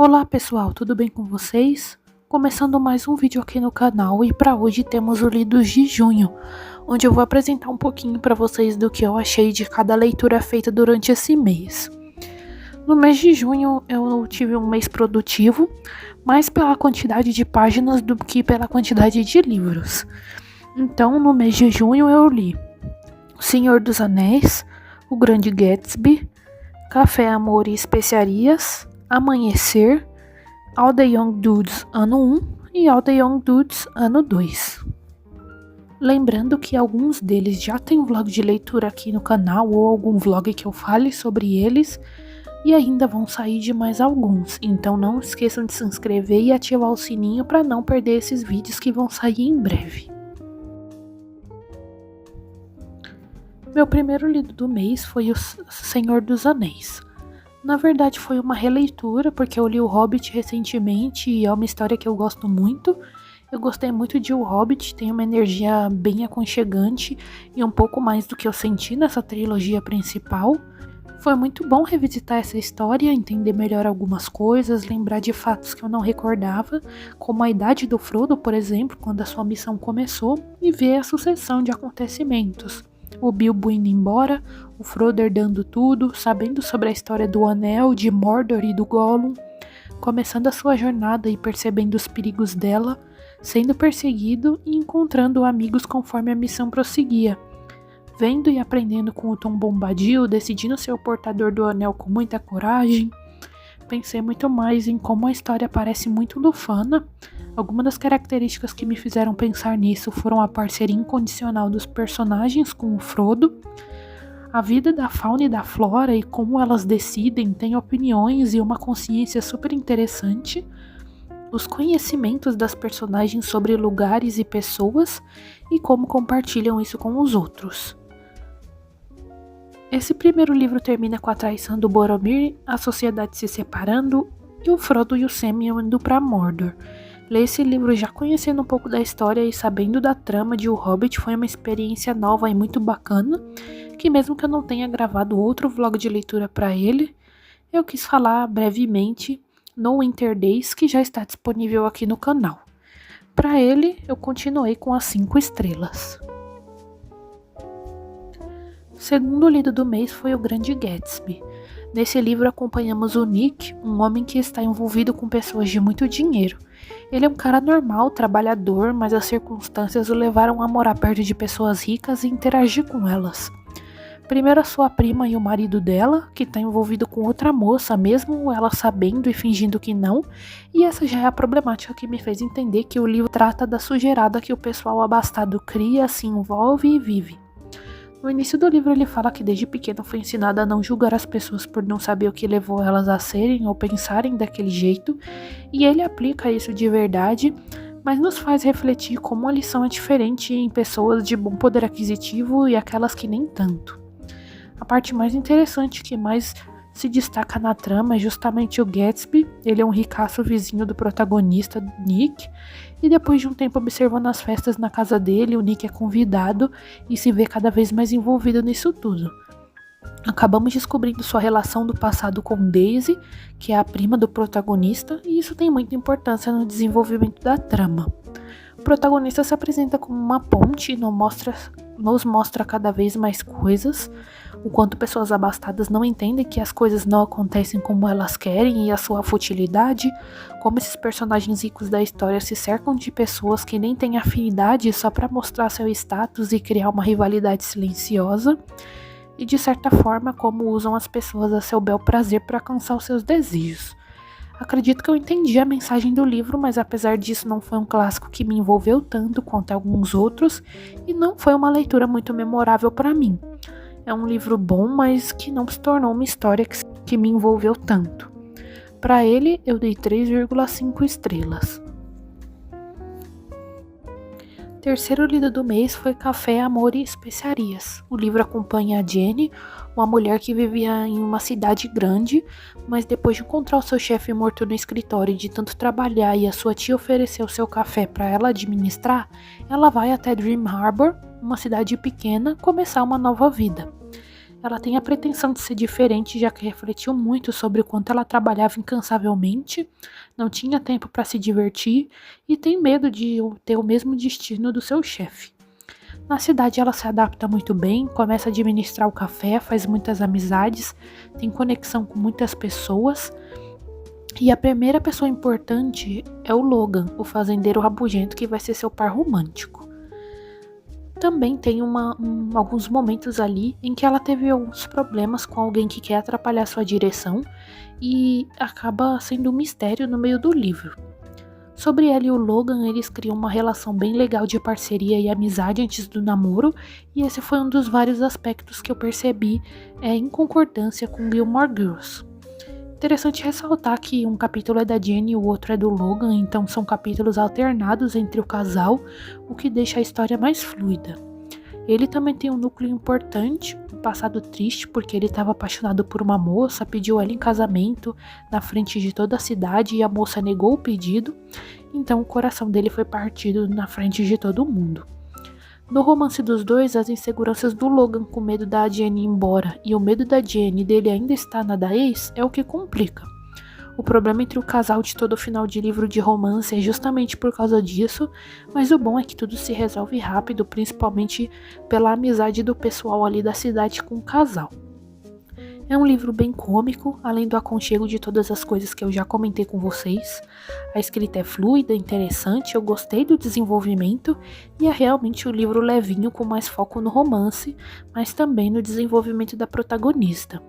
Olá pessoal, tudo bem com vocês? Começando mais um vídeo aqui no canal e para hoje temos o Lidos de Junho, onde eu vou apresentar um pouquinho para vocês do que eu achei de cada leitura feita durante esse mês. No mês de junho eu tive um mês produtivo, mais pela quantidade de páginas do que pela quantidade de livros. Então no mês de junho eu li O Senhor dos Anéis, O Grande Gatsby, Café, Amor e Especiarias, Amanhecer, All the Young Dudes ano 1 e All the Young Dudes ano 2. Lembrando que alguns deles já tem vlog de leitura aqui no canal ou algum vlog que eu fale sobre eles e ainda vão sair de mais alguns, então não esqueçam de se inscrever e ativar o sininho para não perder esses vídeos que vão sair em breve. Meu primeiro livro do mês foi O Senhor dos Anéis. Na verdade foi uma releitura, porque eu li O Hobbit recentemente e é uma história que eu gosto muito. Eu gostei muito de O Hobbit, tem uma energia bem aconchegante e um pouco mais do que eu senti nessa trilogia principal. Foi muito bom revisitar essa história, entender melhor algumas coisas, lembrar de fatos que eu não recordava, como a idade do Frodo, por exemplo, quando a sua missão começou, e ver a sucessão de acontecimentos. O Bilbo indo embora, o Frodo herdando tudo, sabendo sobre a história do Anel, de Mordor e do Gollum, começando a sua jornada e percebendo os perigos dela, sendo perseguido e encontrando amigos conforme a missão prosseguia. Vendo e aprendendo com o Tom Bombadil, decidindo ser o portador do Anel com muita coragem. Pensei muito mais em como a história parece muito Lufana. Algumas das características que me fizeram pensar nisso foram a parceria incondicional dos personagens com o Frodo, a vida da fauna e da flora e como elas decidem, têm opiniões e uma consciência super interessante, os conhecimentos das personagens sobre lugares e pessoas e como compartilham isso com os outros. Esse primeiro livro termina com a traição do Boromir, a sociedade se separando e o Frodo e o Sam indo para Mordor. Ler esse livro já conhecendo um pouco da história e sabendo da trama de O Hobbit foi uma experiência nova e muito bacana, que mesmo que eu não tenha gravado outro vlog de leitura para ele, eu quis falar brevemente no Winter Days, que já está disponível aqui no canal. Para ele, eu continuei com as 5 estrelas. O segundo lido do mês foi O Grande Gatsby. Nesse livro acompanhamos o Nick, um homem que está envolvido com pessoas de muito dinheiro. Ele é um cara normal, trabalhador, mas as circunstâncias o levaram a morar perto de pessoas ricas e interagir com elas. Primeiro a sua prima e o marido dela, que está envolvido com outra moça, mesmo ela sabendo e fingindo que não, e essa já é a problemática que me fez entender que o livro trata da sujeirada que o pessoal abastado cria, se envolve e vive. No início do livro ele fala que desde pequeno foi ensinado a não julgar as pessoas por não saber o que levou elas a serem ou pensarem daquele jeito, e ele aplica isso de verdade, mas nos faz refletir como a lição é diferente em pessoas de bom poder aquisitivo e aquelas que nem tanto. A parte mais interessante que mais se destaca na trama é justamente o Gatsby. Ele é um ricaço vizinho do protagonista, Nick, e depois de um tempo observando as festas na casa dele, o Nick é convidado e se vê cada vez mais envolvido nisso tudo. Acabamos descobrindo sua relação do passado com Daisy, que é a prima do protagonista, e isso tem muita importância no desenvolvimento da trama. O protagonista se apresenta como uma ponte e nos mostra cada vez mais coisas, o quanto pessoas abastadas não entendem que as coisas não acontecem como elas querem e a sua futilidade, como esses personagens ricos da história se cercam de pessoas que nem têm afinidade só para mostrar seu status e criar uma rivalidade silenciosa, e de certa forma como usam as pessoas a seu bel prazer para alcançar os seus desejos. Acredito que eu entendi a mensagem do livro, mas apesar disso não foi um clássico que me envolveu tanto quanto alguns outros e não foi uma leitura muito memorável para mim. É um livro bom, mas que não se tornou uma história que me envolveu tanto. Para ele, eu dei 3,5 estrelas. O terceiro lido do mês foi Café, Amor e Especiarias. O livro acompanha a Jenny, uma mulher que vivia em uma cidade grande, mas depois de encontrar o seu chefe morto no escritório e de tanto trabalhar e a sua tia oferecer o seu café para ela administrar, ela vai até Dream Harbor, uma cidade pequena, começar uma nova vida. Ela tem a pretensão de ser diferente, já que refletiu muito sobre o quanto ela trabalhava incansavelmente, não tinha tempo para se divertir e tem medo de ter o mesmo destino do seu chefe. Na cidade ela se adapta muito bem, começa a administrar o café, faz muitas amizades, tem conexão com muitas pessoas. E a primeira pessoa importante é o Logan, o fazendeiro rabugento que vai ser seu par romântico. Também tem alguns momentos ali em que ela teve alguns problemas com alguém que quer atrapalhar sua direção e acaba sendo um mistério no meio do livro. Sobre ela e o Logan, eles criam uma relação bem legal de parceria e amizade antes do namoro, e esse foi um dos vários aspectos que eu percebi em concordância com Gilmore Girls. Interessante ressaltar que um capítulo é da Jenny e o outro é do Logan, então são capítulos alternados entre o casal, o que deixa a história mais fluida. Ele também tem um núcleo importante, um passado triste porque ele estava apaixonado por uma moça, pediu ela em casamento na frente de toda a cidade e a moça negou o pedido, então o coração dele foi partido na frente de todo mundo. No romance dos dois, as inseguranças do Logan com medo da Jenny ir embora e o medo da Jenny dele ainda estar na da ex é o que complica. O problema entre o casal de todo final de livro de romance é justamente por causa disso, mas o bom é que tudo se resolve rápido, principalmente pela amizade do pessoal ali da cidade com o casal. É um livro bem cômico, além do aconchego de todas as coisas que eu já comentei com vocês. A escrita é fluida, interessante, eu gostei do desenvolvimento e é realmente um livro levinho com mais foco no romance, mas também no desenvolvimento da protagonista.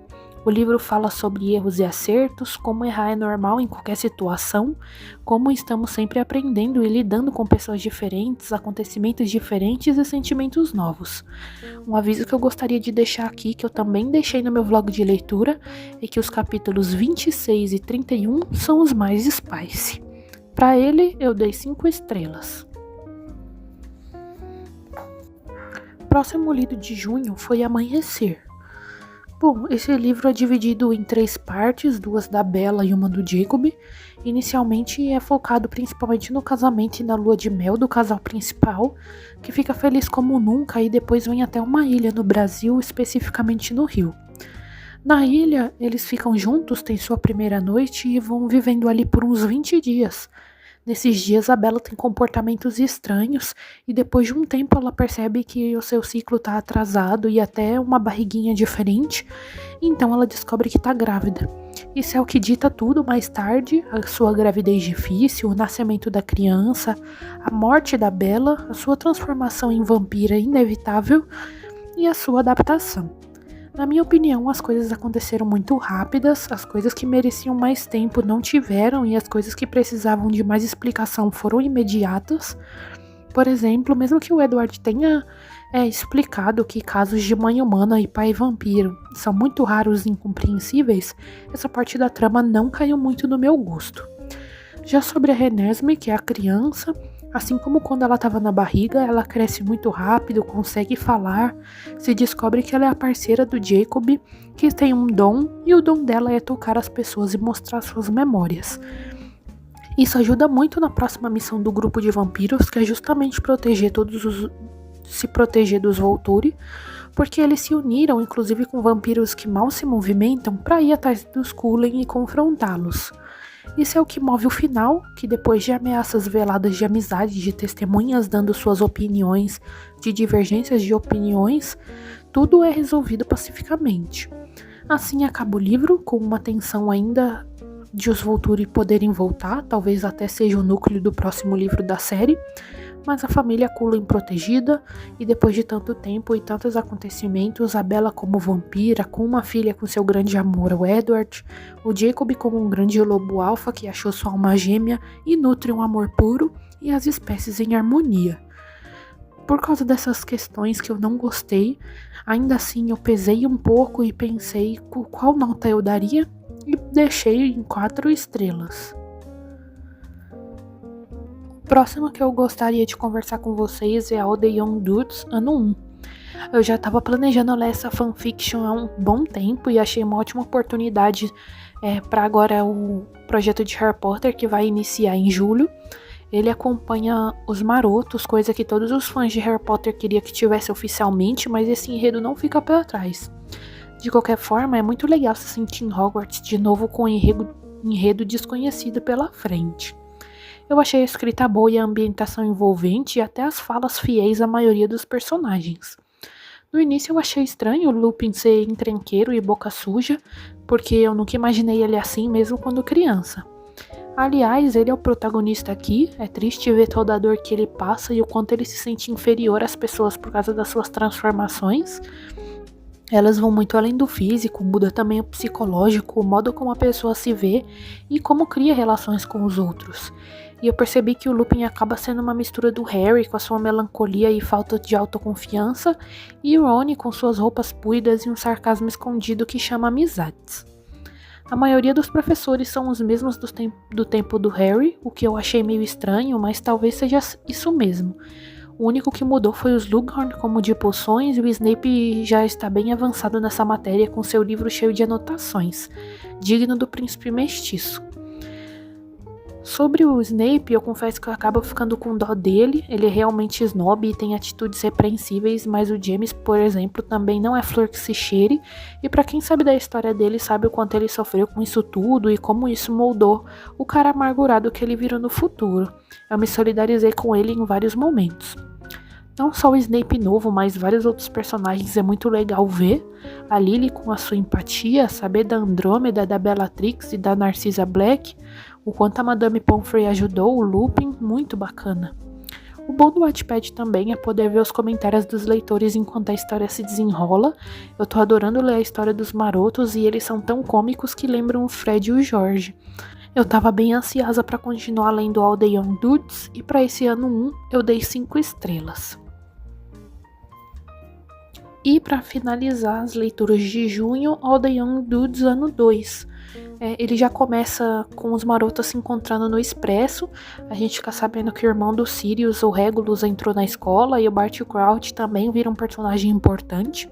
O livro fala sobre erros e acertos, como errar é normal em qualquer situação, como estamos sempre aprendendo e lidando com pessoas diferentes, acontecimentos diferentes e sentimentos novos. Um aviso que eu gostaria de deixar aqui, que eu também deixei no meu vlog de leitura, é que os capítulos 26 e 31 são os mais spicy. Para ele, eu dei 5 estrelas. Próximo lido de junho foi Amanhecer. Bom, esse livro é dividido em 3 partes, 2 da Bella e uma do Jacob. Inicialmente é focado principalmente no casamento e na lua de mel do casal principal, que fica feliz como nunca e depois vem até uma ilha no Brasil, especificamente no Rio. Na ilha, eles ficam juntos, têm sua primeira noite e vão vivendo ali por uns 20 dias. Nesses dias, a Bella tem comportamentos estranhos e depois de um tempo ela percebe que o seu ciclo está atrasado e até uma barriguinha diferente, então ela descobre que está grávida. Isso é o que dita tudo mais tarde, a sua gravidez difícil, o nascimento da criança, a morte da Bella, a sua transformação em vampira inevitável e a sua adaptação. Na minha opinião, as coisas aconteceram muito rápidas, as coisas que mereciam mais tempo não tiveram e as coisas que precisavam de mais explicação foram imediatas. Por exemplo, mesmo que o Edward tenha explicado que casos de mãe humana e pai vampiro são muito raros e incompreensíveis, essa parte da trama não caiu muito no meu gosto. Já sobre a Renesmee, que é a criança, assim como quando ela estava na barriga, ela cresce muito rápido, consegue falar, se descobre que ela é a parceira do Jacob, que tem um dom, e o dom dela é tocar as pessoas e mostrar suas memórias. Isso ajuda muito na próxima missão do grupo de vampiros, que é justamente se proteger dos Volturi, porque eles se uniram, inclusive com vampiros que mal se movimentam, para ir atrás dos Cullen e confrontá-los. Isso é o que move o final, que depois de ameaças veladas de amizade, de testemunhas dando suas opiniões, de divergências de opiniões, tudo é resolvido pacificamente. Assim acaba o livro, com uma tensão ainda de os Volturi poderem voltar, talvez até seja o núcleo do próximo livro da série, mas a família Cullen protegida, e depois de tanto tempo e tantos acontecimentos, a Bella como vampira, com uma filha com seu grande amor, o Edward, o Jacob como um grande lobo alfa que achou sua alma gêmea e nutre um amor puro, e as espécies em harmonia. Por causa dessas questões que eu não gostei, ainda assim eu pesei um pouco e pensei qual nota eu daria, e deixei em 4 estrelas. O próximo que eu gostaria de conversar com vocês é All the Young Dudes, ano 1. Eu já estava planejando ler essa fanfiction há um bom tempo e achei uma ótima oportunidade para agora o projeto de Harry Potter, que vai iniciar em julho. Ele acompanha os marotos, coisa que todos os fãs de Harry Potter queriam que tivesse oficialmente, mas esse enredo não fica para trás. De qualquer forma, é muito legal se sentir em Hogwarts de novo com um enredo desconhecido pela frente. Eu achei a escrita boa e a ambientação envolvente e até as falas fiéis à maioria dos personagens. No início eu achei estranho o Lupin ser encrenqueiro e boca suja, porque eu nunca imaginei ele assim mesmo quando criança. Aliás, ele é o protagonista aqui, é triste ver toda a dor que ele passa e o quanto ele se sente inferior às pessoas por causa das suas transformações. Elas vão muito além do físico, muda também o psicológico, o modo como a pessoa se vê e como cria relações com os outros. E eu percebi que o Lupin acaba sendo uma mistura do Harry com a sua melancolia e falta de autoconfiança, e o Rony com suas roupas puídas e um sarcasmo escondido que chama amizades. A maioria dos professores são os mesmos do tempo do Harry, o que eu achei meio estranho, mas talvez seja isso mesmo. O único que mudou foi o Slughorn como de poções e o Snape já está bem avançado nessa matéria com seu livro cheio de anotações, digno do príncipe mestiço. Sobre o Snape, eu confesso que eu acabo ficando com dó dele, ele é realmente snob e tem atitudes repreensíveis, mas o James, por exemplo, também não é flor que se cheire, e pra quem sabe da história dele sabe o quanto ele sofreu com isso tudo e como isso moldou o cara amargurado que ele virou no futuro. Eu me solidarizei com ele em vários momentos. Não só o Snape novo, mas vários outros personagens é muito legal ver. A Lily com a sua empatia, saber da Andrômeda, da Bellatrix e da Narcissa Black, o quanto a Madame Pomfrey ajudou o Lupin, muito bacana. O bom do Wattpad também é poder ver os comentários dos leitores enquanto a história se desenrola. Eu tô adorando ler a história dos marotos e eles são tão cômicos que lembram o Fred e o George. Eu tava bem ansiosa para continuar lendo All the Young Dudes e para esse ano 1 eu dei 5 estrelas. E para finalizar as leituras de junho, All the Young Dudes ano 2. Ele já começa com os marotos se encontrando no Expresso. A gente fica sabendo que o irmão do Sirius, o Regulus, entrou na escola e o Barty Crouch também vira um personagem importante.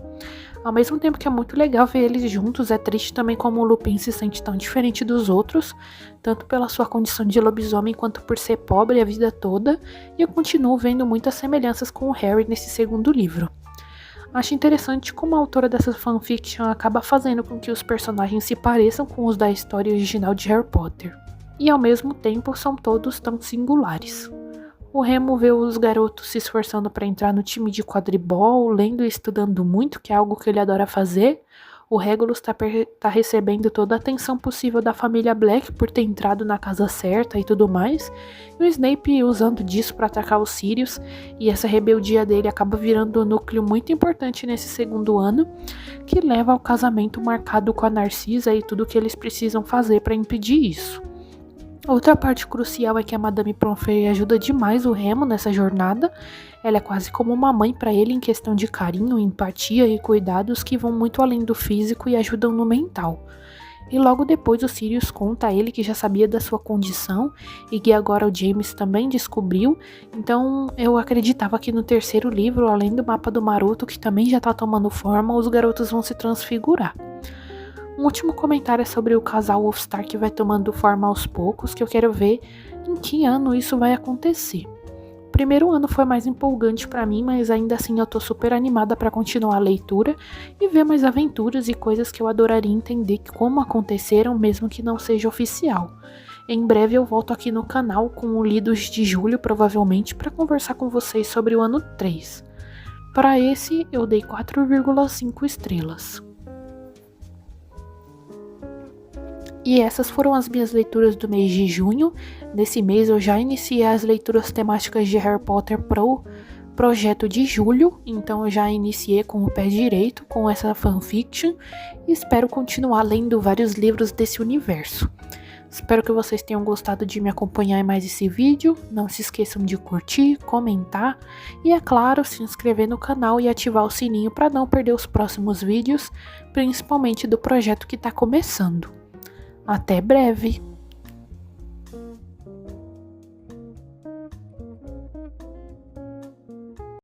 Ao mesmo tempo que é muito legal ver eles juntos, é triste também como o Lupin se sente tão diferente dos outros, tanto pela sua condição de lobisomem quanto por ser pobre a vida toda, e eu continuo vendo muitas semelhanças com o Harry nesse segundo livro. Acho interessante como a autora dessa fanfiction acaba fazendo com que os personagens se pareçam com os da história original de Harry Potter, e ao mesmo tempo são todos tão singulares. O Remo vê os garotos se esforçando para entrar no time de quadribol, lendo e estudando muito, que é algo que ele adora fazer. O Regulus tá recebendo toda a atenção possível da família Black por ter entrado na casa certa e tudo mais. E o Snape usando disso para atacar os Sirius. E essa rebeldia dele acaba virando um núcleo muito importante nesse segundo ano, que leva ao casamento marcado com a Narcissa e tudo que eles precisam fazer para impedir isso. Outra parte crucial é que a Madame Pomfrey ajuda demais o Remo nessa jornada. Ela é quase como uma mãe para ele em questão de carinho, empatia e cuidados que vão muito além do físico e ajudam no mental. E logo depois o Sirius conta a ele que já sabia da sua condição e que agora o James também descobriu. Então eu acreditava que no terceiro livro, além do mapa do Maroto, que também já tá tomando forma, os garotos vão se transfigurar. Um último comentário é sobre o casal Wolfstar que vai tomando forma aos poucos, que eu quero ver em que ano isso vai acontecer. O primeiro ano foi mais empolgante pra mim, mas ainda assim eu tô super animada pra continuar a leitura e ver mais aventuras e coisas que eu adoraria entender como aconteceram, mesmo que não seja oficial. Em breve eu volto aqui no canal com o Lidos de Julho, provavelmente, pra conversar com vocês sobre o ano 3. Para esse eu dei 4,5 estrelas. E essas foram as minhas leituras do mês de junho. Nesse mês eu já iniciei as leituras temáticas de Harry Potter pro projeto de julho, então eu já iniciei com o pé direito com essa fanfiction e espero continuar lendo vários livros desse universo. Espero que vocês tenham gostado de me acompanhar em mais esse vídeo. Não se esqueçam de curtir, comentar e, é claro, se inscrever no canal e ativar o sininho para não perder os próximos vídeos, principalmente do projeto que está começando. Até breve!